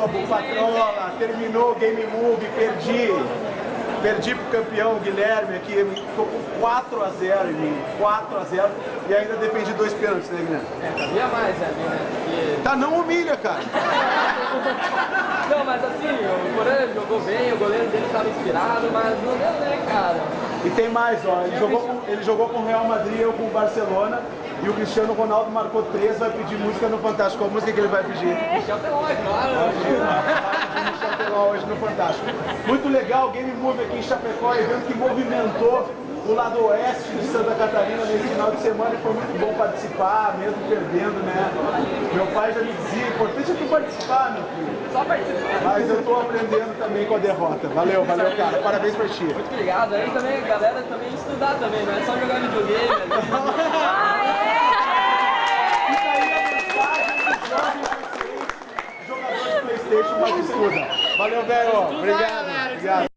Lobo, Patrola, terminou o Game Move, perdi pro campeão Guilherme aqui, ficou com 4 a 0 em mim, 4 a 0 e ainda defendi 2 pênaltis, né, Guilherme? Cabia mais ali, né? Porque... Tá, não humilha, cara. Não, mas assim, o Corinthians jogou bem, o goleiro dele estava inspirado, mas não deu, né, cara? E tem mais, ó, ele jogou com o Real Madrid, eu com o Barcelona, e o Cristiano Ronaldo marcou 3, vai pedir música no Fantástico. Qual música que ele vai pedir? Michel Teló, é claro. Vai pedir Michel Teló hoje no Fantástico. Muito legal o Game Move aqui em Chapecó, evento que movimentou o lado oeste de Santa Catarina nesse final de semana, e foi muito bom participar, mesmo perdendo, né? Meu pai já me dizia, o importante é tu participar, meu filho. Só participar. Mas eu tô aprendendo também com a derrota. Valeu, cara. Parabéns pra ti. Muito obrigado. Aí também, a galera também estudar também, não é só jogar videogame. Isso aí é a mensagem dos jovens conscientes, jogadores de PlayStation, mas estuda. Valeu, velho. Obrigado.